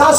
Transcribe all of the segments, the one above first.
10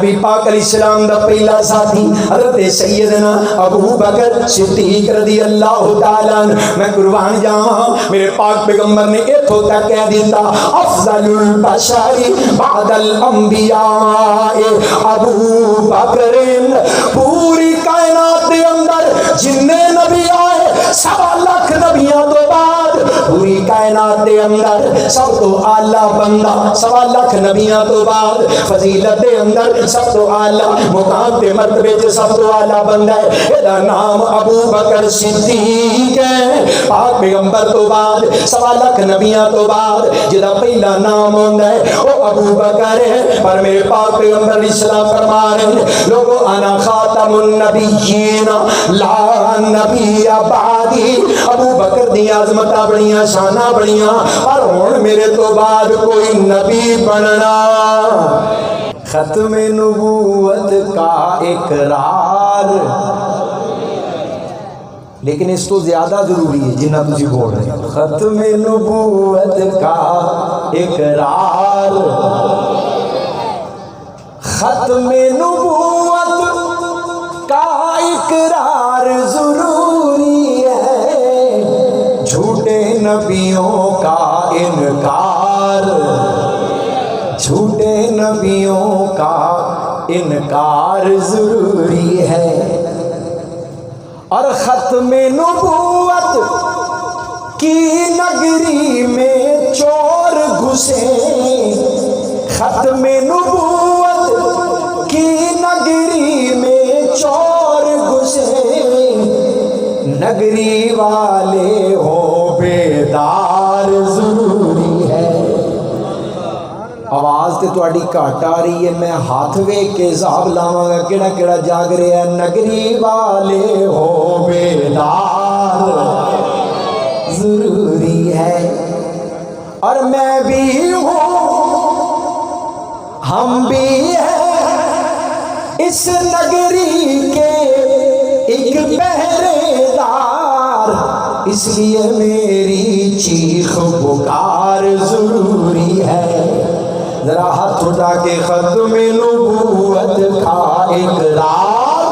نبی پاک علیہ السلام دا پہلا ساتھی حضرت سیدنا ابو بکر صدیق رضی اللہ تعالیٰ عنہ. میں قربان جاواں میرے پاک پیغمبر نے اتھوں تک کہہ دیتا افضل البشر بعد الانبیاء ابو بکر. پوری کائنات دے اندر جننے نبی آئے 1.25 لاکھ نبیاں تو بعد پوری کائنات دے اندر سب تو اعلیٰ بندہ 1.25 لاکھ نبیاں تو بعد فضیلت دے اندر سب تو اعلیٰ مقام تے مرتبے تے سب تو اعلیٰ بندہ ہے. ادا نام ابو بکر صدیق ہے. پاک پیغمبر تو بعد 1.25 لاکھ نبیاں تو بعد جدا پہلا نام ہوندا ہے وہ ابو بکر ہے. پر میرے پاک پیغمبر علیہ السلام فرما رہے ہیں لوگوں انا خاتم النبیین لا نبی بعدی. ابو بکر دی عظمتاں بڑیاں شاناں بڑیاں پر ہن میرے تو بعد کوئی نبی بننا. ختم نبوت کا اقرار لیکن اس تو زیادہ ضروری ہے جنہ تجھے بول رہے ہیں ختم نبوت کا اقرار. ختم نبوت کا اقرار ضروری ہے جھوٹے نبیوں کا انکار. جھوٹے نبیوں کا انکار ضروری ہے. اور ختم نبوت کی نگری میں چور گھسے. ختم نبوت کی نگری میں چور گھسے. نگری والے ہو بیدار ضروری ہے. آواز تے تواڈی گھٹ آ رہی ہے میں ہاتھ ویکھ کے حساب لاواں گا کیڑا کیڑا جاگ رہا ہے. نگری والے ہو بیدار ضروری ہے. اور میں بھی ہوں ہم بھی ہیں اس نگری کے ایک پہرے دار. اس لیے میری چیخ پکار ضروری ہے. ذرا ہاتھ اٹھا کے ختم نبوت کا اقرار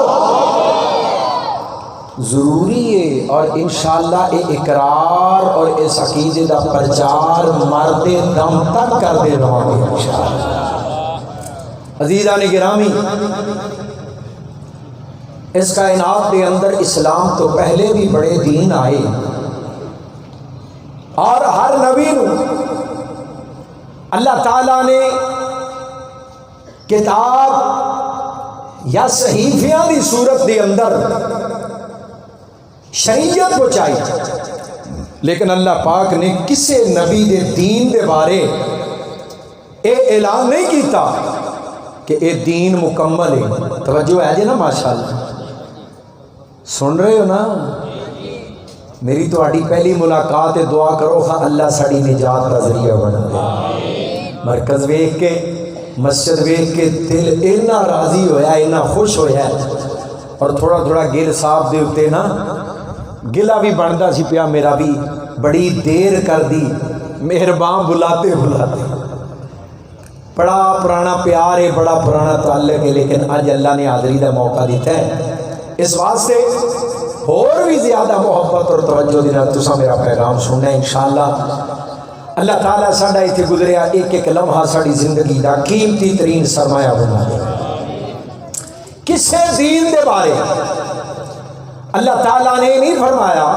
ضروری ہے. اور انشاءاللہ یہ اقرار اور اس عقیدے دا پرچار مرد دم تک کر دے رہا گے انشاءاللہ. عزیزان گرامی اس کائنات کے اندر اسلام تو پہلے بھی بڑے دین آئے اور ہر نبی نو اللہ تعالیٰ نے کتاب یا صحیفیاں دی صورت دے اندر شریعت پہنچائی لیکن اللہ پاک نے کسے نبی دے دین دے بارے اے اعلان نہیں کیتا کہ اے دین مکمل ہے. توجہ ہے جی نا ماشاءاللہ سن رہے ہو نا. میری تو آڑی پہلی ملاقات ہے دعا کرو خواہ اللہ ساڑی نجات کا ذریعہ بنا دے. مرکز ویکھ کے مسجد ویکھ کے دل اتنا راضی ہویا اتنا خوش ہویا اور تھوڑا تھوڑا گل صاحب دے اتے نا گلہ بھی بندا سی پیا میرا بھی بڑی دیر کر دی مہربان بلاتے بلاتے. بڑا پرانا پیار ہے بڑا پرانا تعلق ہے لیکن آج اللہ نے حاضری دا موقع دیتا ہے. اس واسطے اور بھی زیادہ محبت اور توجہ دینا تسا میرا پیغام سننا انشاءاللہ. اللہ تعالیٰ ساڈا ایتھے گزریا ایک ایک لمحہ ساڑی زندگی دا قیمتی ترین سرمایہ بنا دے. کسے دین دے بارے اللہ تعالیٰ نے نہیں فرمایا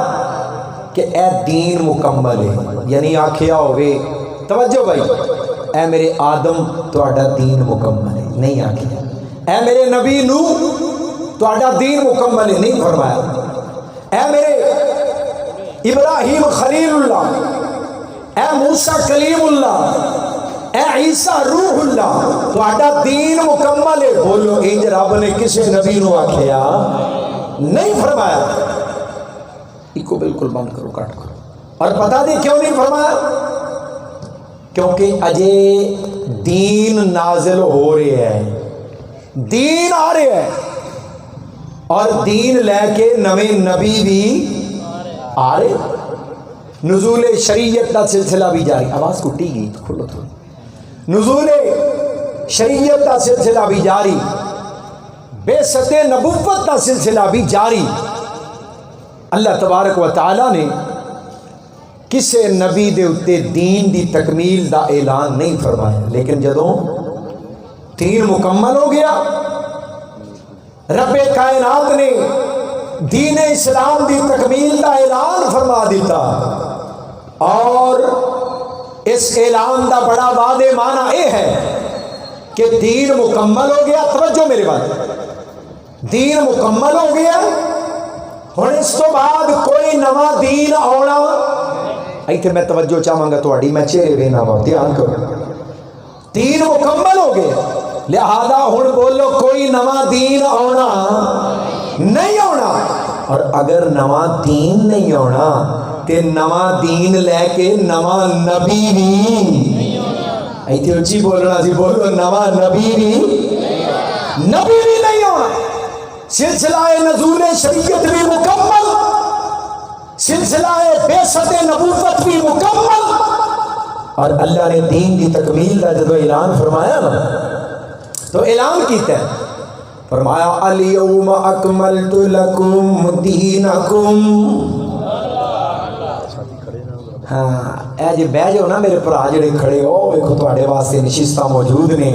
کہ اے دین مکمل ہے یعنی آکھیا ہوئے توجہ بھائی اے میرے آدم تہاڈا دین مکمل ہے نہیں آکھیا. اے میرے نبی نوح تہاڈا دین مکمل ہے نہیں فرمایا. اے میرے ابراہیم خلیل اللہ اے موسیٰ کلیم اللہ اے عیسیٰ روح اللہ تہاڈا دین مکمل ہے. بولو انج رب نے کسے نبی نو آکھیا نہیں فرمایا. ایک کو بالکل بند کرو کٹ کرو. اور پتہ نہیں کیوں نہیں فرمایا کیونکہ اجے دین نازل ہو رہے ہیں دین آ رہے ہیں اور دین لے کے نویں نبی بھی آ رہے. نزول شریعت کا سلسلہ بھی جاری. آواز کٹی گئی کھلو تھوڑی. نزول شریعت کا سلسلہ بھی جاری، بعثت نبوت کا سلسلہ بھی جاری۔ اللہ تبارک و تعالی نے کسے نبی دے اتے دین دی تکمیل دا اعلان نہیں فرمایا، لیکن جدوں دین مکمل ہو گیا، رب کائنات نے دین اسلام دی تکمیل دا اعلان فرما دیتا، اور اس اعلان دا بڑا واضح معنی یہ ہے کہ دین مکمل ہو گیا۔ توجہ میرے بات، دین مکمل ہو گیا، ہن اس تو بعد کوئی نواں دین آنا، ایتھے میں توجہ چاہاں گا تہاڈی، میں چہرے وینا وا، دھیان کرو۔ دین مکمل ہو گیا، لہذا ہن بولو کوئی نواں دین آنا نہیں آنا، اور اگر نواں دین نہیں آنا تے نواں دین لے کے نواں نبی بھی، ایتھے اچھی بولنا سی، بولو نواں نبی بھی نہیں آنا۔ سلسلہ نزول شریعت بھی مکمل، سلسلہ بعثت نبوت بھی مکمل، اور اللہ نے دین کی تکمیل کا جب اعلان فرمایا نا، تو اعلان کیتا ہے، فرمایا الیوم اکملت لکم دینکم۔ ہاں اے جی بہ جاؤ نا میرے بھرا جڑے کھڑے ہو، ویکھو تواڈے واسطے نشستاں موجود نے،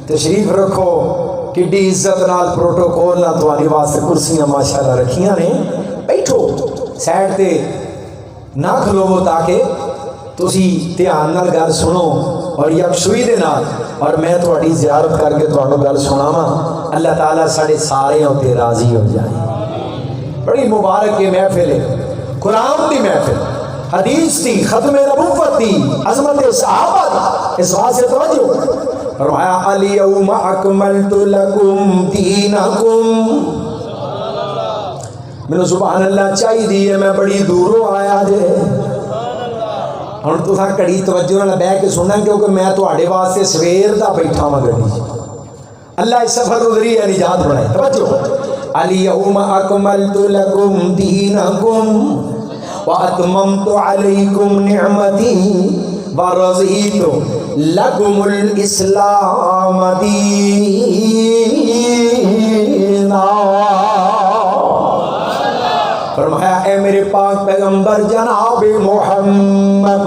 تشریف رکھو، کڈی عزت نال پروٹوکول نال تواڈے واسطے کرسیاں ماشاءاللہ رکھیاں نے، بیٹھو سائڈ تے نہ کھلوو تاکہ تسی دھیان نال گل سنو اور یکسوئی دے نال، اور میں تواڈی زیارت کر کے تانوں گل سناواں، اللہ تعالیٰ ساڈے سارے تے راضی ہو جائے۔ بڑی مبارک یہ محفل ہے، قرآن دی محفل، حدیث دی، ختم نبوت دی، عظمت صحابہ دی، اس بات سے توجہ۔ فرمایا الیوم اکملت لکم دینکم۔ میں نے سبحان اللہ چاہی دی ہے، میں بڑی دوروں آیا جے، ہن تساں کڑی توجہ نال بیٹھ کے سننا، کیونکہ میں تواڈے واسطے سویر دا بیٹھا ہاں گڈی، اللہ اس سفر نوں ذریعہ نجات بنائے۔ توجہ، الیوم اکملت لکم دینکم واتممت علیکم نعمتی ورضیت لکم الاسلام دینا۔ فرمایا اے میرے پاک پیغمبر جناب محمد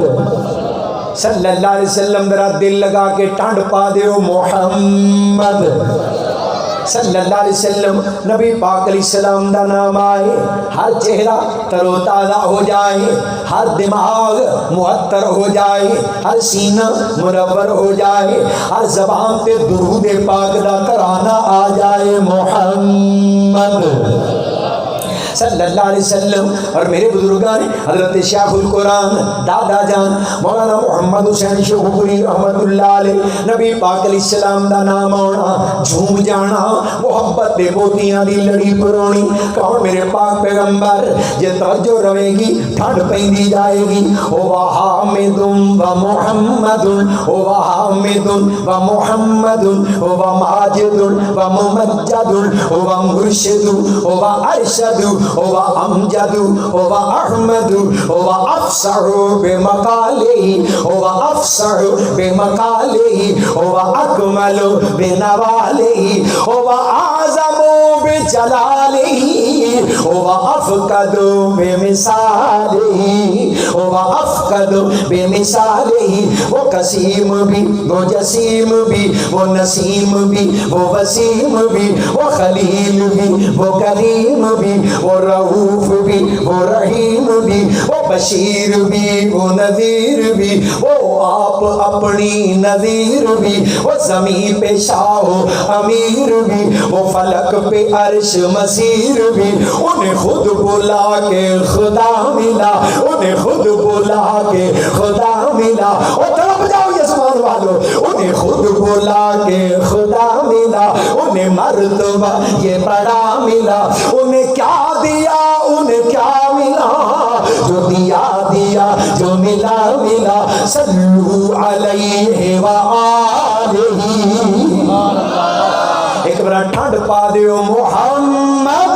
صلی اللہ علیہ وسلم، ذرا دل لگا کے ٹھنڈ پا دیو، محمد صلی اللہ علیہ وسلم نبی پاک علیہ السلام دا نام آئے، ہر چہرہ تر و تازہ ہو جائے، ہر دماغ معطر ہو جائے، ہر سینہ منور ہو جائے، ہر زبان تے درود پاک دا ترانہ آ جائے، محمد صلی اللہ علیہ وسلم۔ اور میرے بزرگان حضرت شیخ القرآن دادا جان مولانا محمد حسین شوقی رحمت اللہ علیہ، نبی پاک علیہ السلام دا نام آنا، جھوم جانا، محبت دے موتیاں دی لڑی پرونی، کون میرے پاک پیغمبر، جے توجہ رہے گی ٹھنڈ پیندی جائے گی۔ او حامد و محمد، او حامد و محمد، او ماجد و ممجد، او مرشد و ارشد، او امجد و احمد و افصح بمقاله و افصح بمقاله و اکمل بنواله و اعظم بجلاله و افقد بمثاله و افقد بمثاله، وہ قسیم بھی، وہ جسیم بھی، وہ نسیم بھی، وہ وسیم بھی، وہ خلیل بھی، وہ کریم بھی، وہ رؤوف بھی، وہ رحیم بھی، وہ بشیر بھی، وہ نذیر بھی، وہ آپ اپنی نذیر بھی، وہ زمین پہ شاہ امیر بھی، وہ فلک پہ عرش مسیر بھی، انہیں خود بلا کے خدا ملا، انہیں خود بلا کے خدا ملا، اور طرف جاؤ یہ سبحان والو، انہیں خود بلا کے خدا ملا، انہیں مرتبہ یہ بڑا ملا، انہیں کیا دیا انہیں کیا ملا، جو دیا دیا جو ملا ملا، صلو علیہ وآلہ۔ ایک بار ٹھنڈ پا دیو، محمد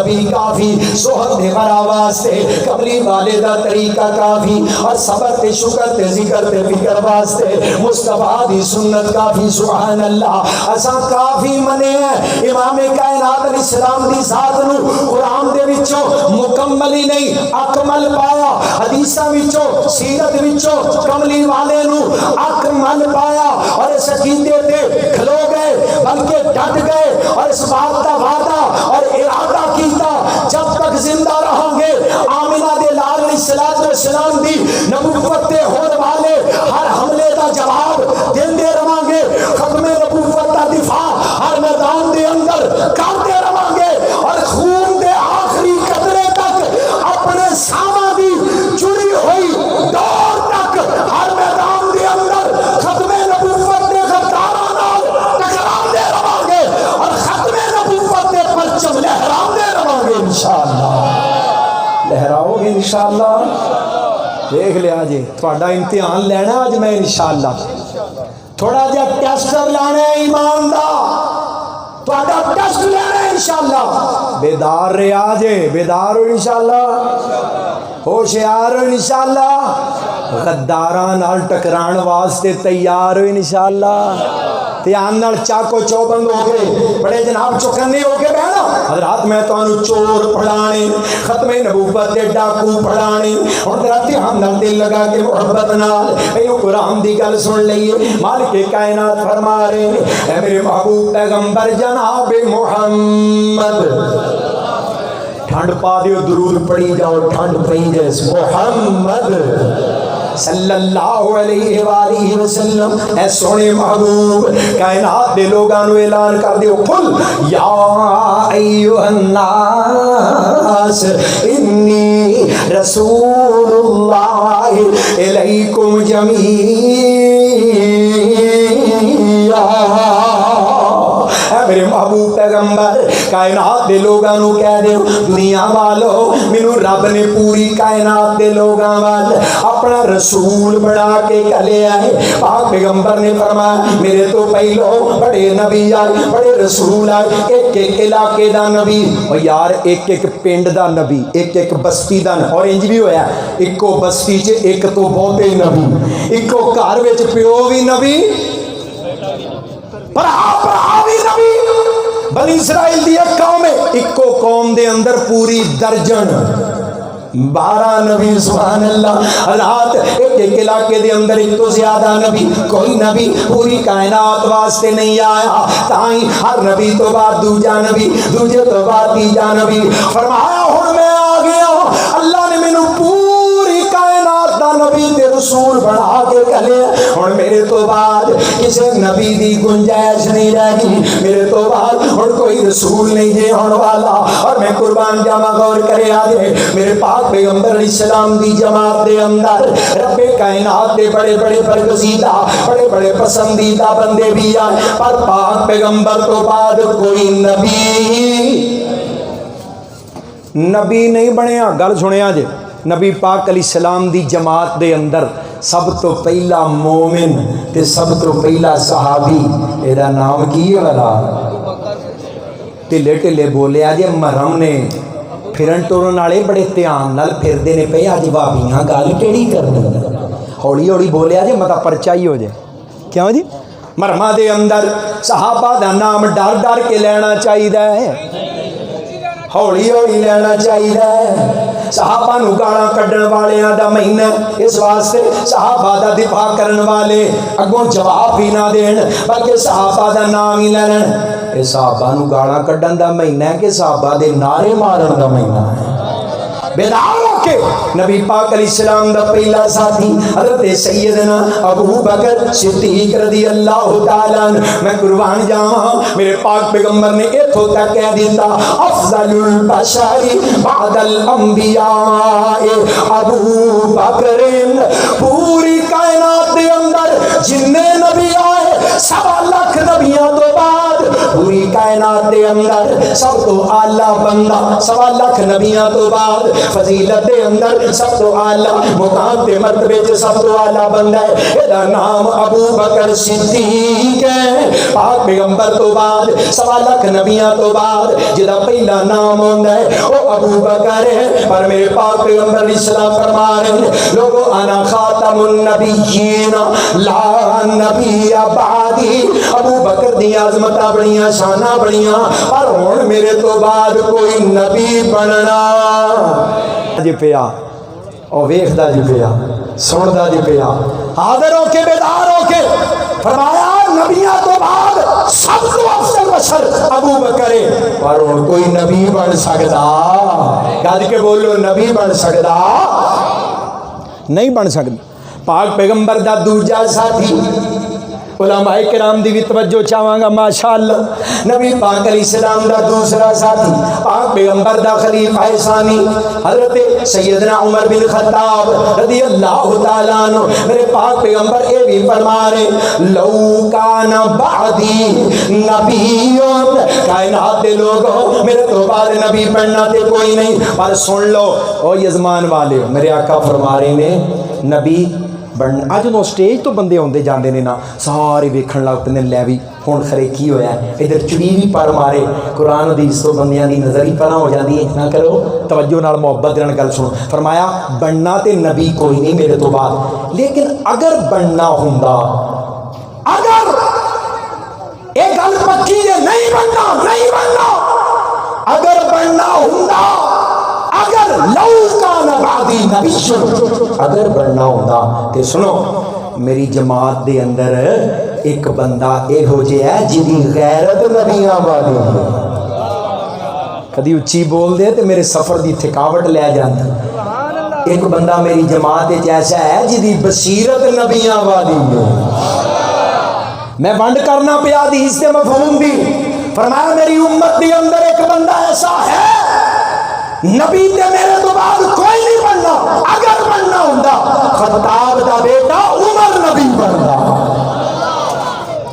نبی کافی، صحبت برا واسطے کملی والے دا طریقہ کافی، اور صبر تے شکر تے ذکر تے فکر واسطے مصطفیٰ دی سنت کافی۔ سبحان اللہ، اساں کافی منے ہیں امام کائنات علیہ السلام دی ذات نو قرآن دے وچوں مکمل ہی نہیں اکمل پایا، حدیثاں وچوں سیرت وچوں کملی والے نو اکمل پایا، اور اس عقیدے تے کھلو گئے بلکہ ڈٹ گئے، اور اس بات کا وعدہ اور ارادہ کیتا جب تک زندہ رہوں گے آمنہ دے لال علیہ السلام دی نبوت تے ہون والے ہر حملے دا جواب دیندے رہاں گے، ختم نبوت دا دفاع ہر میدان دے اندر کرتے رہاں گے، اور خون دے آخری قطرے تک اپنے ساما دی جڑی ہوئی دور تک ہر میدان دے اندر ختم نبوت دے غداراں نال ٹکراندے رہاں گے، اور ختم نبوت دے پرچم لہراندے رہاں گے انشاءاللہ۔ لہراؤ گے انشاءاللہ؟ دیکھ لیا جی تھوڑا امتحان لینا آج میں انشاءاللہ، تھوڑا جا ٹیسٹ لانا ہے ایمان دا، تھوڑا ٹیسٹ لینا ہے انشاءاللہ۔ بیدار رہا جے، بیدار ہو انشاءاللہ، ہوشیار ہو انشاءاللہ، غداراں نال ٹکران واسطے تیار ہو انشاءاللہ، دھیان نال چاکو چوبند ہو کے بڑے جناب چکنے ہو کے بہنا حضرات میں تو انو چور پڑھانے ختم نبوت دے ڈاکو پڑھانے، اور ذرا دھیان نال دل لگا کے محبت نال ایو قرآن دی گل سن لئیے۔ مالک کائنات فرما رہے ہیں اے میرے محبوب پیغمبر جناب محمد، ٹھنڈ پا دیو درود پڑھی جاؤ، ٹھنڈ پئی جیس محمد صلی اللہ علیہ وآلہ وسلم، اے سونے محبوب کائنات دے لوگاں نو اعلان کر دیو، قل یا ایھا الناس انی رسول اللہ الیکم جمیعا۔ اے میرے محبوب پیغمبر کائنات دے لوگاں نو کہہ دیو، دنیا والو مینوں رب نے پوری کائنات دے لوگاں وال اپنا رسول بنا کے کلے آئے۔ پاک پیغمبر نے فرمایا میرے تو پہلو بڑے نبی آئے، بڑے رسول آئے، ایک ایک علاقے دا نبی، اور یار ایک ایک پنڈ دا نبی، ایک ایک بستی دا، اور انج بھی ہویا ایکو بستی چ ایک تو بہتے نبی، ایکو گھر وچ پیو بھی نبی بھرا بھی نبی۔ بنی اسرائیل دی ایک قوم ہے، ایکو قوم دے اندر پوری درجن 12 نبی، سبحان اللہ۔ حضرات ایک ایک علاقے دے اندر ایک تو زیادہ نبی، کوئی نبی پوری کائنات واسطے نہیں آیا، تائیں ہر نبی تو بعد دوجا نبی، دوجے تو بعد تیجا نبی۔ فرمایا ہن میں آ گیا، اللہ نے مینوں پوری کائنات دا نبی تے رسول بنا کے کلے، ہن میرے تو بعد کسی نبی دی گنجائش نہیں رہ گئی، میرے تو بعد ہن کوئی رسول نہیں جے ہون والا۔ اور میں قربان جاواں غور کرے آجے میرے پاک پیغمبر علیہ السلام دی جماعت دے اندر رب کائنات دے بڑے بڑے برگزیدہ بڑے بڑے پسندیدہ بندے بھی آئے، پر پاک پیغمبر تو بعد کوئی نبی نہیں بنیا۔ گل سنیا جے، نبی پاک علیہ السلام دی جماعت دے اندر سب تو پہلا مومن تے سب تو پہلا صحابی، ایدہ نام کی ہے والا ٹلے ٹلے بولے آجے مرم نے پھرن ٹورن والے بڑے دھیان نال پھردے نے پے اج بھابیاں گل کیڑی کرنی، ہولی ہولی بولے آجے متا پرچا ہی ہو جائے۔ کیوں جی؟ مرما دے اندر صحابہ دا نام ڈر ڈر کے لینا چاہیے، ہولی ہولی لینا چاہیے۔ صحابہ نو گالاں کڈن والیاں دا مہینہ، اس واسطے صحابہ دا دفاع کرن والے اگوں جواب بھی نہ دین بلکہ صحابہ دا نام ہی لین۔ اے صحابہ نو گالاں کڈن دا مہینہ ہے کہ صحابہ دے نعرے مارن دا مہینہ ہے؟ بیدار ہو کے نبی پاک علیہ السلام دا پہلا ساتھی حضرت سیدنا ابو بکر صدیق رضی اللہ تعالیٰ عنہ، میں قربان جاواں میرے پاک پیغمبر نے ایتھوں تک کہہ دیتا افضل البشر بعد الانبیاء ابو بکر۔ پوری کائنات دے اندر جننے نبی آئے 1.25 لاکھ نبیاں تو بعد پوری کائنات دے اندر سب تو آلہ بندہ 1.25 لاکھ نبیاں تو بعد فضیلت دے اندر سب تو آلہ مقام تے مرتبے چ سب تو آلہ بندہ ہے ادا نام ابو بکر صدیق ہے پاک پیغمبر تو بعد 1.25 لاکھ نبیاں تو بعد جدا پہلا نام ہوندا ہے او ابو بکر ہے پر میرے پاک پیغمبر اسلام فرما رہے ہیں لوگوں انا خاتم النبیین لا نبی بعدی ابو بکر دی عظمتاں بڑیاں شاناں بڑیاں پر ہن میرے تو بعد کوئی نبی بننا جی پیا او ویکھدا جی پیا سندا جی پیا حاضر ہو کے بیدار ہو کے فرمایا نبیاں تو بعد سب تو افضل بشر ابو بکر ہے پر ہن کوئی نبی بن سکدا گل کے بولو نبی بن سکدا نہیں بن سکدا پاک پیغمبر دا دوجا ساتھی علماء کرام دی بھی توجہ چاہواں گا ماشاءاللہ نبی پاک علیہ السلام دا دوسرا ساتھی پاک پیغمبر دا خلیفہ ثانی حضرت سیدنا عمر بن خطاب رضی اللہ تعالیٰ عنہ میرے پاک پیغمبر اے بھی فرما رہے لو کان بعدی نبیون کائنات دے لوگوں میرے تو بعد نبی بننا تے کوئی نہیں پر سن لو او یزمان والے میرے آقا فرما رہے نے نبی بڑھنا اج نو سٹیج تو بندے ہوندے جاندے نے نا سارے ویکھن لگ پیندے لے بھی ہن خرے کی ہویا ہے ادھر چڑی بھی پر مارے قرآن حدیث تو بندیاں دی نظر ہی پرا ہو جاندی ہے نہ کرو توجہ نال محبت نال گل سنو فرمایا بننا تے نبی کوئی نہیں میرے تو بعد لیکن اگر بننا ہوندا اگر اے گل پکی ہے نہیں بننا اگر بننا ہوندا اگر لو کان بعدی نبی اگر بننا ہوندا تے سنو میری جماعت دے اندر ایک بندہ اے ہو جے ہے جدی غیرت نبیاں والی کدی اچھی بول دے تے میرے سفر دی تھکاوٹ لے جاندی ایک بندہ میری جماعت وچ ایسا ہے جدی بصیرت نبیاں والی میں ونڈ کرنا پیا حدیث دے مفہوم دی فرمایا میری امت دے اندر ایک بندہ ایسا ہے نبی تے میرے تو بعد کوئی نہیں بننا اگر بننا ہوندا خطاب دا بیٹا عمر نبی بننا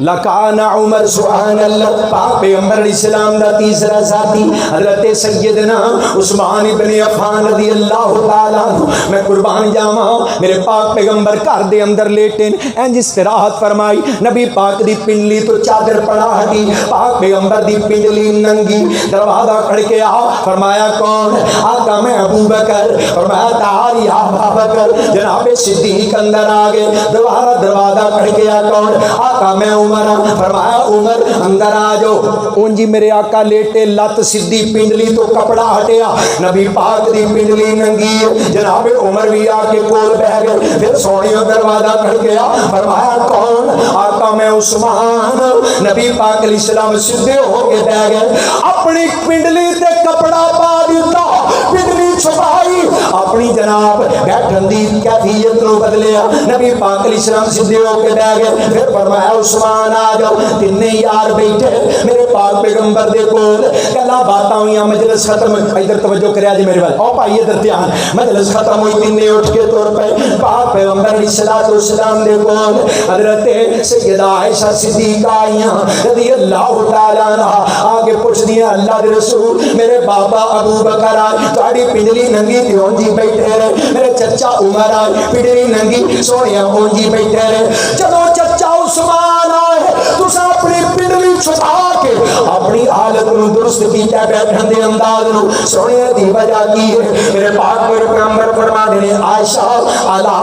لکان عمر سبحان اللہ پاک پیغمبر علیہ السلام دا تیسرا ساتھی حضرت سیدنا عثمان ابن عفان رضی اللہ تعالیٰ میں قربان جاواں میرے پاک پیغمبر گھر دے اندر لیٹن انج استراحت فرمائی نبی پاک دی پنڈلی تو چادر پڑا ہٹی پاک پیغمبر دی پنڈلی ننگی دروازہ کھڑکیا فرمایا کون آقا میں ابو بکر فرمایا تعال یا ابا بکر جناب صدیق اندر آگے دروازہ کھڑکیا کون آقا میں عمر فرمایا عمر اندر آ جاؤ اونجی میرے آقا لیٹے لت سیدھی پنڈلی تو کپڑا ہٹیا نبی پاک دی پنڈلی ننگی جناب عمر بھی آ کے کول بیٹھ گئے پھر سونیوں دروازہ کھڑ گیا فرمایا کون آقا میں عثمان نبی پاک علیہ السلام سیدھے ہو کے بیٹھ گئے اپنی پنڈلی تے کپڑا پا دیتا پنڈلی چھپائی اپنی جناب بیٹھن دی کیفیت نو بدلیا نبی پاک علیہ السلام سیدھے ہو کے بیٹھ گئے پھر فرمایا عثمان آ جاؤ تینے یار بیٹھے میرے پاک پیغمبر دے کول گلاں باتاں ہوئیاں مجلس ختم ادھر توجہ کریا جی میرے وال او بھائی ادھر دھیان مجلس ختم ہوئی تینے اٹھ کے تر پے پاک پیغمبر علیہ الصلوۃ والسلام دے کول حضرت سیدہ عائشہ صدیقہ آئیاں رضی اللہ تعالی عنہا آگے پوچھ دیا اللہ دے رسول میرے بابا ابو بکر آئے تہاڈی پنڈلی ننگی تے اونجی بیٹھے رہے میرے چچا عمر آئے پنڈلی ننگی سونیا اونجی بیٹھے رہے جدوں چچا عثمان آئے تسا اپنی پنڈلی چھپا کے اپنی حالت نو درست کیتا بیٹھن دے انداز نو سونے دی وجہ کی ہے میرے پاک پیغمبر فرما دے عائشہ الا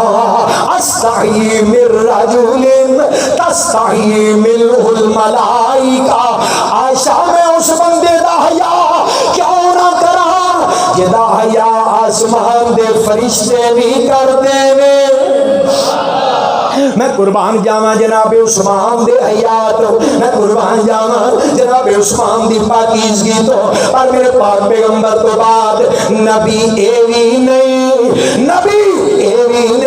استحی من رجل تستحی منه الملائکہ عائشہ میں اس بندے دا حیا کیوں نہ کراں جدا حیا آسمان دے فرشتے بھی کر دے میں قربان جاواں جناب عثمان دے حیات میں قربان جاواں جناب عثمان دی پاکیزگی تو پر میرے پاک پیغمبر تو بعد نبی ایوی نہیں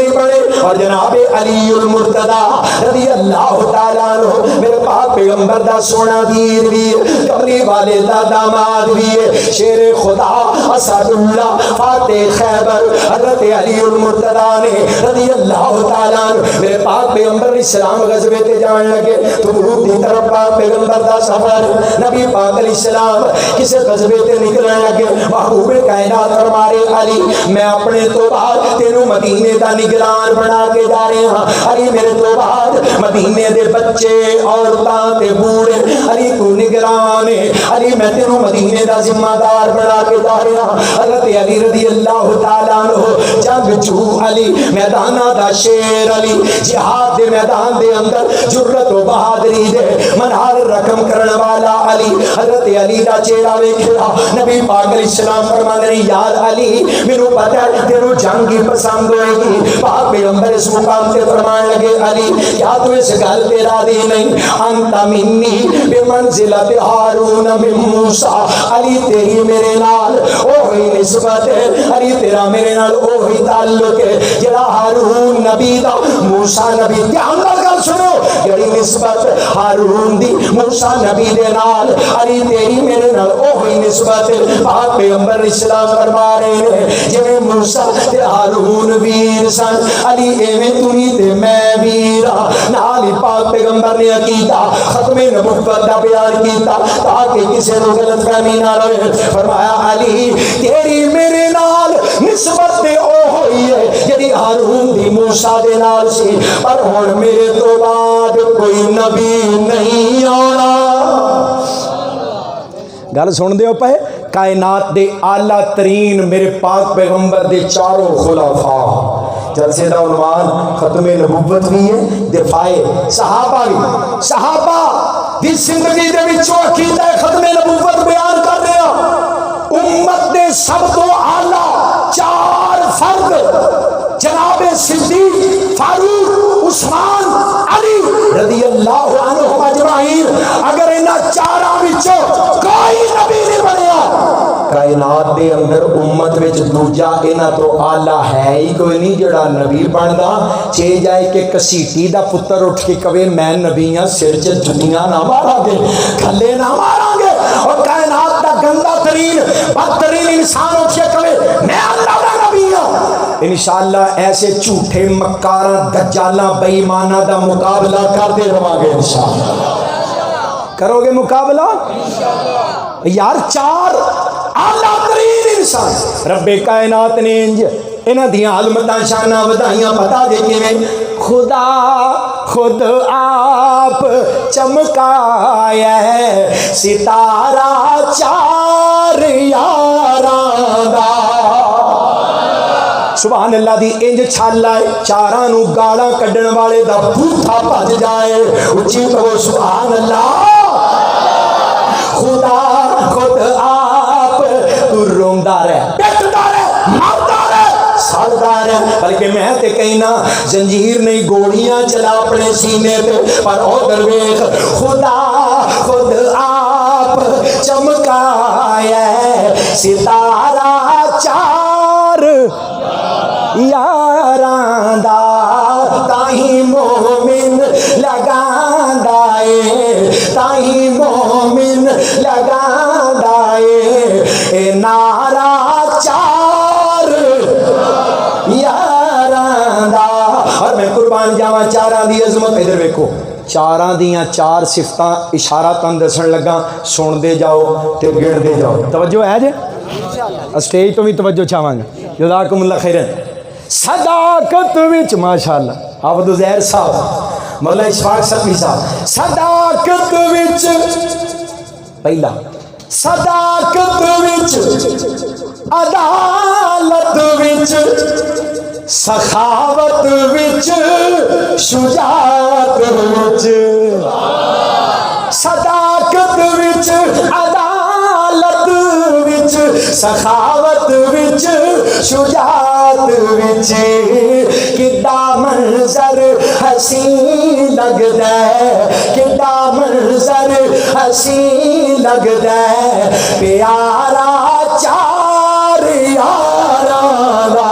بڑے اور جناب علی المرتضی رضی اللہ تعالیٰ عنہ میرے پاک پیغمبر دا سونا ویر بھی کملی والے دا داماد بھی شیر خدا اسد اللہ فاتح خیبر حضرت علی المرتضیٰ نے رضی اللہ تعالیٰ عنہ میرے پاک پیغمبر علیہ السلام غزوے تے جان لگے تو روح دی طرف پاک پیغمبر دا سفر نبی پاک علیہ السلام کسے غزوے تے نکلنے لگے محبوب کائنات فرمارے علی میں اپنے تو بعد تینوں مدینے دا نگران بنا کے جا رہے ہاں علی میرے تو بعد مدینے دے بچے عورتاں تے بوڑھے علی تو نگران ہے علی میں تینوں مدینے دا ذمہ دار بنا کے جا رہے ہاں حضرت علی رضی اللہ تعالیٰ عنہ جنگ جو علی میدانہ دا شیر علی جہاد دے میدان دے اندر جرت و بہادری دے منار رقم کرنے والا علی حضرت علی دا چہرہ ویکھیا نبی پاک علیہ السلام فرماندے نے یار علی مینوں پتہ ہے تینوں جنگ ہی پسند ہوئے گی پاک پیغمبر اس مقام تے فرمان لگے علی کیا تو اس گل تے راضی نہیں انت منی بمنزلت ہارون من موسیٰ علی تیری میرے نال اوہی نسبت ہے علی تیرا میرے نال اوہی تعلق ہے جڑا ہارون نبی دا موسیٰ نبی دھیان نال گل سنو جڑی نسبت ہارون دی موسیٰ نبی دے نال علی تیری میرے نال اوہی نسبت ہے پاک پیغمبر اسلام فرما رہے ہیں جویں موسیٰ تے ہارون ویر سن علی ایویں تُنی تے میں ویرا نال ہی پاک پیغمبر نے عقیدہ ختم نبوت دا بیان کیتا تاکہ کسی نو غلط فہمی نہ رہے فرمایا علی تیری میرے نال نسبت تے او ہوئی ہے جڑی ہارون دی موسیٰ دے نال سی پر ہن میرے تو بعد کوئی نبی نہیں آنا گل سن دیو پے کائنات دے اعلیٰ ترین میرے پاک پیغمبر دے چاروں خلفاء جلسے دا عنوان ختم نبوت بھی ہے دفاع صحابہ بھی صحابہ دی زندگی دے وچوں عقیدہ ختم نبوت بیان کر رہے ہیں امت دے سب تو اعلیٰ چار فرد جناب صدیق فاروق عثمان علی رضی اللہ عنہم اجمعین اگر انہاں چاراں وچوں کوئی نبی نہیں بنیا کائنات دے اندر امت وچ دوجا انہاں تو اعلیٰ ہے ہی کوئی نہیں جڑا نبی بندا چے جائے کہ کسیٹی دا پتر اٹھ کے کہے میں نبی ہاں سر چ جتیاں نہ ماراں گے کھلے نہ ماراں گے اور کائنات دا گندا ترین بدترین انسان اٹھ کے کہے میں اللہ دا نبی ہاں انشاءاللہ ایسے جھوٹے مکاراں دجالاں بے ایماناں دا مقابلہ کرتے رہواں گے انشاءاللہ کرو گے مقابلہ یار چار اعلیٰ ترین انسان رب کائنات نے انج انہاں دیاں علمتاں شاناں ودائیاں پتا دے کیویں خدا خود آپ چمکایا ہے ستارہ چار یاراں دا سبحان اللہ دی انج چھال آئے چاراں نو گاڑاں کڈن والے دا بوٹھا بھج جائے اچھی کہو سبحان اللہ خدا خود آپ تو روندہ رہے پیٹدا رہے ماردا رہے سڑدا رہے بلکہ میں تے کہنا زنجیر نہیں گوڑیاں چلا اپنے سینے پہ پر او درویش خدا خود آپ چمکایا ہے ستارہ چار یاراں دا تاہی مومن لگاندا اے تاہی مومن لگاندا اے نعرہ چار یاراں دا اور میں قربان جاواں چاراں دی عظمت ادھر ویکھو چاراں دیاں چار صفتاں اشارہ تن دسن لگا سن دے جاؤ تے گن دے جاؤ توجہ ہے جے اسٹیج تو بھی توجہ چاہواں گا جزاکم اللہ خیرن صداقت وچ ماشاءاللہ عبد الزہر صاحب مولا اشفاق صفی صاحب صداقت وچ پہلا صداقت وچ عدالت وچ سخاوت وچ شجاعت وچ صداقت وچ عدالت وچ سخاوت وچ شجاعت وچ کڈا منظر حسین لگدا ہے کڈا منظر حسین لگدا ہے پیارا چار یاراں دا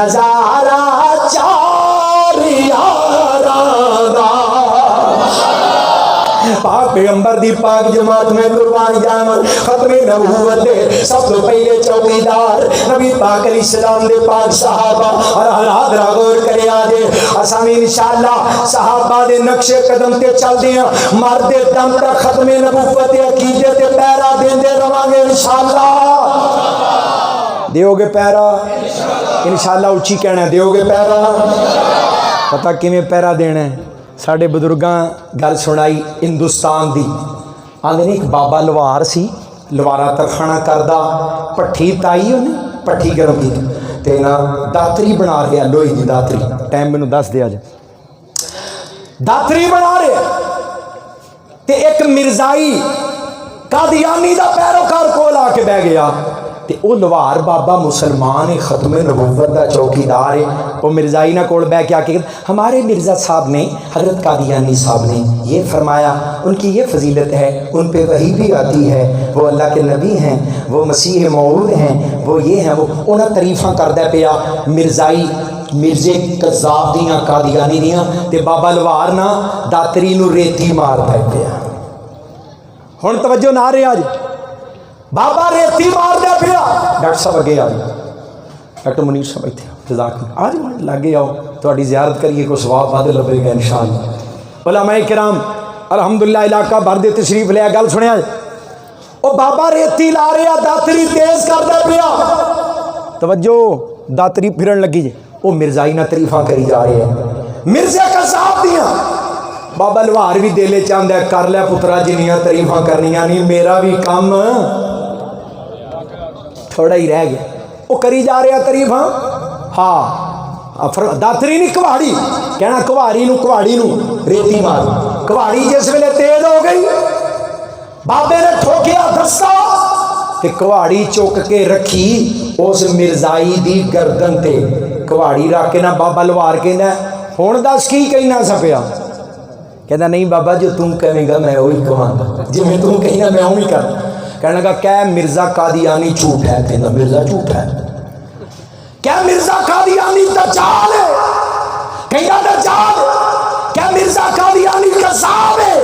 نظارہ چار یاراں دا پاک پیغمبر دی پاک جماعت میں قربان جاواں ختم نبوت دے سب تو پہلے چوکیدار نبی پاک علیہ السلام دے پاک صحابہ اور حالات را غور کرے آجے اساں انشاءاللہ صحابہ دے نقش قدم تے چل دیاں مرد دم تک ختم نبوت دے عقیدے تے پیرا دیندے رواں گے انشاءاللہ دیو گے پیرا انشاءاللہ اچھی کہنا ہے دیو گے پیرا پتہ کیویں پیرا دینا ہے ساڑھے بزرگاں گل سنائی ہندوستان دی آندے نے ایک بابا لوار سی لوارا ترخانہ کردہ پٹھی تائی انہیں پٹھی گرم کی تے نا داتری بنا رہے ہیں لوئی دی داتری ٹائم میں نو دس دیا جائے داتری بنا رہے ہیں تے ایک مرزائی قادیانی دا پیروکار کول آ کے بہ گیا تے او لوار بابا مسلمان ختم نبوت دا چوکیدار ہے وہ مرزائی نہ کول بہ کے آ کے ہمارے مرزا صاحب نے حضرت قادیانی صاحب نے یہ فرمایا ان کی یہ فضیلت ہے ان پہ وحی بھی آتی ہے وہ اللہ کے نبی ہیں وہ مسیح موعود ہیں وہ یہ ہیں وہ انہیں تعریفاں کردہ پیا مرزائی مرزے قذاب دیاں قادیانی دیاں تے بابا لوار نہ داتری نو ریتی مار پیا ہن توجہ نہ رہے آج بابا ریتی مار دیا پیا ڈاکٹر صاحب اگے آئے ڈاکٹر منیر صاحب ایتھے جزاک آج لگے آؤ تھوڑی زیارت کریے کو ثواب وعدے لبے گا انشاءاللہ علماء کرام الحمدللہ علاقہ بھر دے تشریف لیا گل سنیا او بابا ریتی لا رہا داتری تیز کر دیا پیا توجہ داتری پھرن لگی جے او مرزائی نہ تعریفاں کری جا رہے ہیں مرزے قذاب دیاں بابا لوہار بھی دلے چاہتا ہے کر لے پترا جنیاں تعریفاں کرنیاں نہیں میرا بھی کام تھوڑا ہی رہ گیا وہ کری جا رہا تعریفاں ہاں داتری نہیں کواڑی کہنا کواڑی نو ریتی مار کواڑی جس ویلے تیز ہو گئی بابے نے ٹھوکیا دستا تے کواڑی چوک کے رکھی اس مرزائی دی گردن تے کواڑی رکھ کے نہ بابا لوہار کہندا ہن دس کی کہنا سپیا کہنا نہیں بابا جو تم کہیں گا میں وہی کہاں گا جی میں تم کہیں گا میں وہی کر کہنے لگا کیا مرزا قادیانی جھوٹ ہے کہنا مرزا جھوٹ ہے کیا مرزا قادیانی دجال ہے کہنا دجال کیا مرزا قادیانی قذاب ہے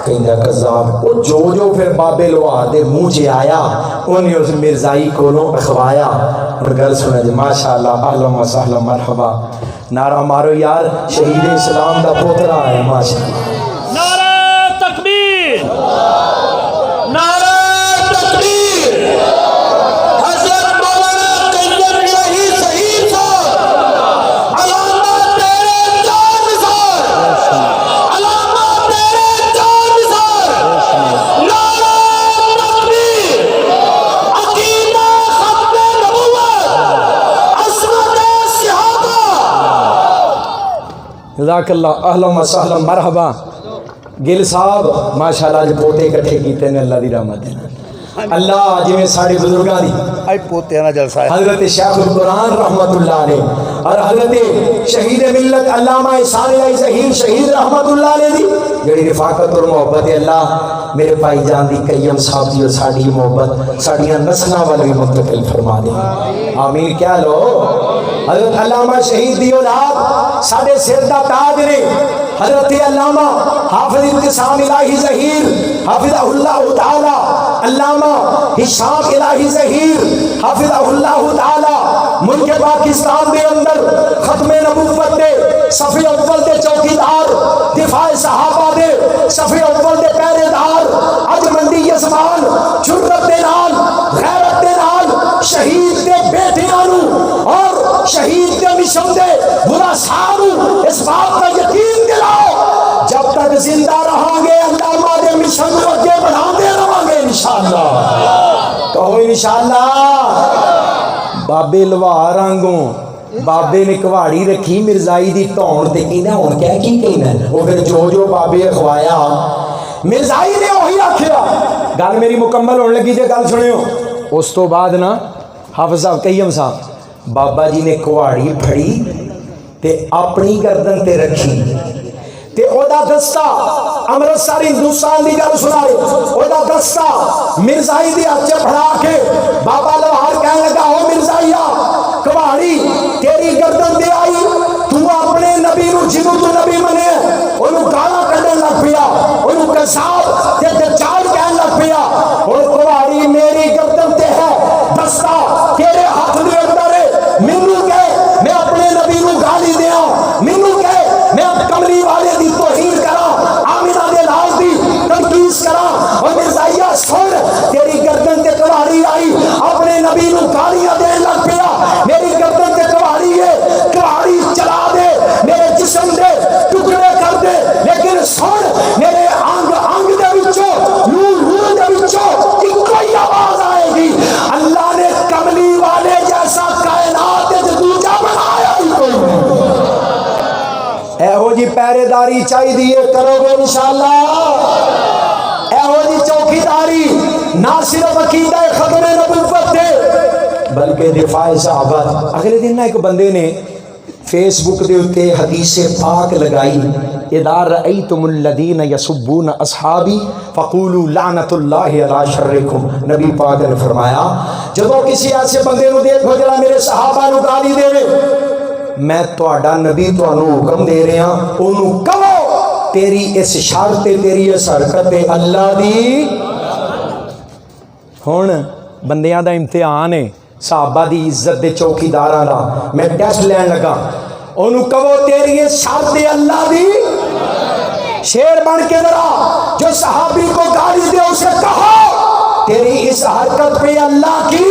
کہنا قذاب وہ جو پھر بابے لوہار دے منہ چ آیا انہیں اس مرزائی کولوں اخوایا اور گل سنا جی ماشاءاللہ اہلا و سہلا مرحبا نعرہ مارو یار شہید اسلام دا پوترا ہے ماشاءاللہ نعرہ تکبیر نعرہ تکبیر حضرت مولانا طیب الہی شہید صاحب علامہ تیرے جان نثار علامہ تیرے جان نثار نعرہ تکبیر عقیدہ ختم نبوت عصمت صحابہ جزاک اللہ اہلا و سہلا مرحبا گل صاحب ماشاءاللہ جو پوتے کٹھے کیتے ہیں اللہ دی رحمت ہے اللہ جی میں ساڑھے بزرگاں دی آئی پوتے ہیں نا جلسہ ہے حضرت شیخ القرآن رحمت اللہ علیہ اور حضرت شہید ملت علامہ احسان الہی ظہیر شہید رحمت اللہ علیہ دی جڑی رفاقت اور محبت اللہ میرے بھائی جان دی قیم صاحب دی اور ساڑھی محبت ساڑھیاں نسلہ والی منتقل فرما دیں آمین کیا لو حضرت علامہ شہید دی اولاد ساڑھے سر دا تاج نے حضرت علامہ حافظ ابتسام الہی ظہیر حافظ اللہ تعالی علامہ ہشام الہی ظہیر حافظ اللہ تعالی ملک پاکستان دے اندر ختم نبوت دے صف اول دے چوکیدار دفاع صحابہ دے صف اول دے پہرے دار اج منڈی یزمان جرت دے نال غیرت دے نال شہید دے بیٹیاں نو اور شہید دے مشن دے برا سانو اس بات کا یقین دلاؤ جب تک زندہ رہاں گے علامہ دے مشن کو اگے بڑھاندے رہاں گے انشاءاللہ کہو انشاءاللہ بابے لوہار آنگوں بابے نے کواڑی رکھی مرزائی دی تون تے کہنا ہن کیا کی کہنا وہ پھر جو بابے اخوایا مرزائی نے وہی آکھیا گل میری مکمل ہونے لگی جے گل سنیو اس تو بعد نا حافظ صاحب قیم صاحب بابا جی نے کواڑی پھڑی تے اپنی گردن تے رکھی تے او دا دستہ امرتسر ہندوستان دی گل سنائے او دا دستہ مرزائی دی ہاتھ پھڑا کے بابا لوہار کہنے لگا ہو مرزائیا کباڑی تیری گردن دے آئی تو اپنے نبی نو جنوں تو نبی منے انہوں گالا کڈن لگ پیا انہوں کذاب تے دجال کہن لگ پیا اور کباڑی میری گردن تے ہے دستا تیرے ہاتھ دے اندر ہے مینوں کہے میں اپنے نبی نو گالی دیاں مینوں کہے میں کملی والے دی توہین کراں آمنہ دے لال دی تنقیس کراں اور مرزائیہ سن تیری گردن تے کباڑی آئی اپنے نبی نو گالیاں دین لگ پیا میری گردن تے کباڑی ہے کباڑی چلا دے میرے جسم دے ٹکڑے کر دے لیکن سن میرے انگ انگ دے وچوں روح دے وچوں ایک ہی آواز آئے گی اللہ نے کملی والے جیسا کائنات تے دوجا بنایا ہی کوئی نہیں اے ہو جی پہرے داری چاہی دیئے کرو گے انشاءاللہ اے ہو جی چوکی داری نہ صرف عقیدہ ختم نبوت دے بلکہ دفاع صحابہ اگلے دن ایک بندے نے فیس بک دے اتے حدیث پاک لگائی اذا رأیتم الذین یسبون اصحابی فقولوا لعنت اللہ علی شرکم نبی پاک نے فرمایا جدو کسی ایسے بندے نو دیکھو جڑا میرے صحابہ نو گالی دے میں تہاڈا نبی تانوں حکم دے رہا اونوں کہو تیری اس شرط تیری اس حرکت اللہ دی ہن بندیاں دا امتحان ہے صحابہ دی عزت دے چوکیداراں دا میں ٹیسٹ لین لگا اونوں کہو تیری اس شرط اللہ دی شیر بن کے ذرا جو صحابی کو گالی دے اسے کہو تیری اس حرکت پہ اللہ کی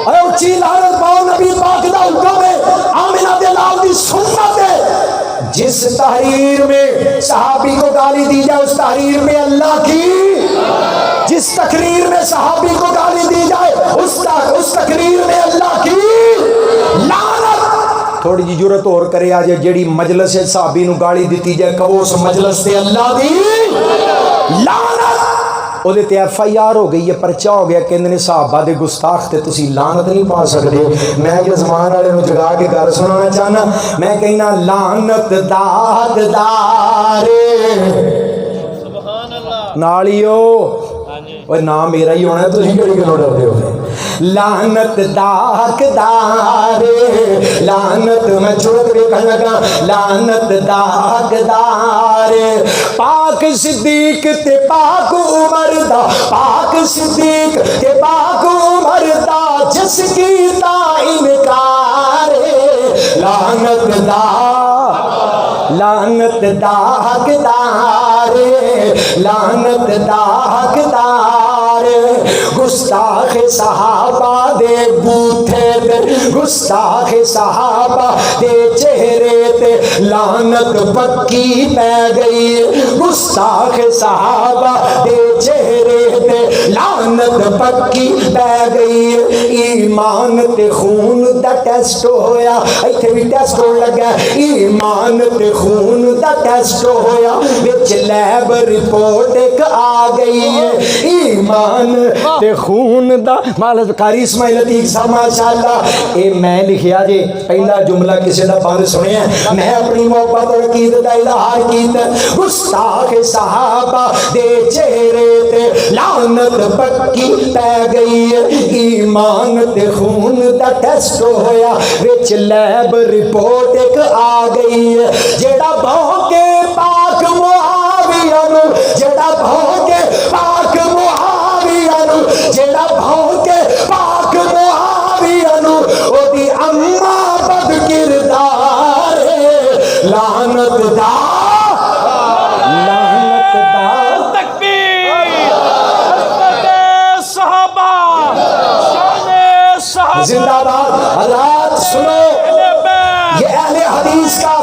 اے اچھی لعنت پاؤ نبی پاک دا حکم ہے آمنہ دے لال دی سنت ہے جس تحریر میں صحابی کو گالی دی جائے اس تحریر میں اللہ کی جس تقریر میں صحابی کو گالی دی جائے اس تقریر میں اللہ کی لعنت تھوڑی جی جرت اور کرے آج جیڑی مجلس صحابی نو گالی دیتی جائے کہو اس مجلس سے اللہ دی لعنت او دے تے ایف آئی آر ہو گئی ہے پرچہ ہو گیا کہ انہوں صحابہ دے گستاخ تے تسی لعنت نہیں پا سکتے میں یہ زمان والے نو جگا کے گھر سنانا چاہنا میں کہنا لعنت داد دارے نالیو وہ نام میرا ہی ہونا ہے تو ہی کڑی کنوڑ ہوتے ہوئے لعنت داک دارے لعنت میں چھوٹ بھی کہنے لگا لعنت داک دارے پاک صدیق تے پاک عمر دا پاک صدیق تے پاک عمر دا جس کی تا انکار لعنت دا لعنت دا حقدار لعنت دا حقدار گستاخ صحابہ دے بوتھے تے گستاخ صحابہ دے چہرے تے لعنت پکی پہ گئی گستاخ صحابہ دے چہرے تے لعنت پکی پہ گئی ایمان تے خون دا ٹیسٹ ہویا ایتھے بھی ٹیسٹ ہون لگا ایمان تے خون دا ٹیسٹ ہویا وچ لیب رپورٹ ایک آ گئی ہے ایمان تے خون دا مالت قاری اسماعیل عتیق صاحب ماشاءاللہ اے میں لکھیا جے پہلا جملہ کسی دا بند سنیا میں اپنی محبت اور عقیدت دا اظہار کیتا گستاخ صحابہ دے چہرے تے لعنت پکی پہ گئی ہے ایمان تے خون دا ٹیسٹ ہویا وچ لیب رپورٹ ایک آ گئی ہے جیڑا بھونکے پاک معاویہ نو جیڑا بھونکے پاک معاویہ نو جیڑا بھونکے پاک معاویہ نو او دی اماں بد کردار لعنت دا لعنت دا تکبیر حضرت صحابہ شان صحابہ زندہ باد حضرات سنو یہ اہل حدیث کا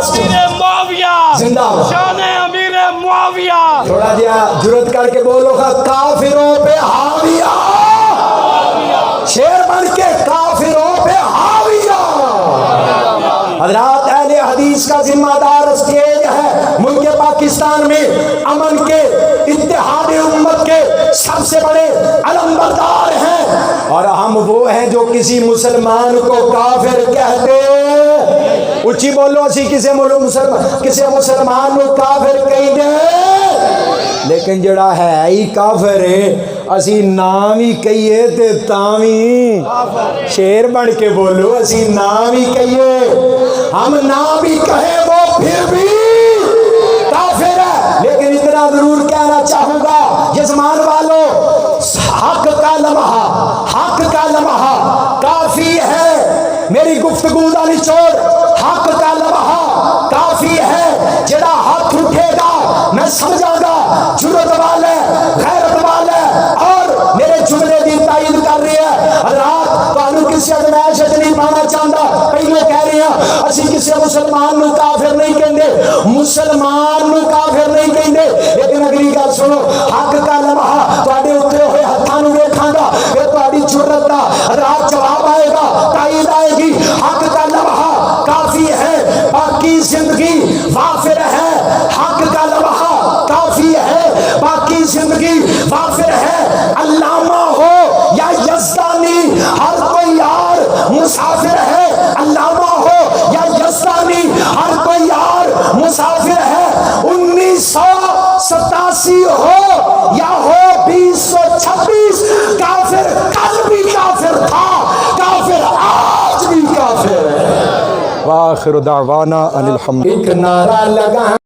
معاویہ زندہ باد شان امیر معاویہ تھوڑا جیا جرت کر کے بولو گا کافروں پہ حاویہ شیر بن کے کافروں پہ حاویہ حضرات اہل حدیث کا ذمہ دار اسٹیج ہے ملک پاکستان میں امن کے اتحاد امت کے سب سے بڑے علمبردار ہیں اور ہم وہ ہیں جو کسی مسلمان کو کافر کہتے اچھی بولو اسی کسی مسلمان کو کافر کہیں دے لیکن جڑا ہے ہی کافر ہے اسی نام ہی کہیے تے تاوی شیر بن کے بولو اسی نام ہی کہیے ہم نام ہی کہیں وہ پھر بھی کافر ہے لیکن اتنا ضرور کہنا چاہوں گا جسمان والوں حق کا لمحہ کافی ہے میری گفتگو دا نچوڑ حق کا لمحہ کافی ہے جڑا ہاتھ اٹھے گا میں سمجھا گا جرت والے غیرت والے اور میرے جملے دی تائید کر رہی ہے حضرات تانوں کسی ازمائش وچ نہیں پانا چاہتا پہلے کہہ رہے ہیں اسی کسی مسلمان نو کافر نہیں کہندے مسلمان نو کافر نہیں کہندے لیکن اگلی گل سنو حق کا لمحہ تواڈے اوتے ہوئے ہتھاں نو ویکھاں گا کہ تواڈی جرت دا رات جواب آئے گا تائید آئے گی حق کا لمحہ کافی ہے باقی زندگی وافر ہے حق کا لمحہ کافی ہے باقی زندگی وافر ہے علامہ ہو یا یزدانی ہر کوئی یار مسافر ہے علامہ ہو یا یزدانی ہر کوئی یار مسافر ہے 1987 ہو یا ہو 2026 کافر کل بھی کافر تھا کافر آج بھی کافر ہے وآخر دعوانا ان الحمد ایک نعرہ لگا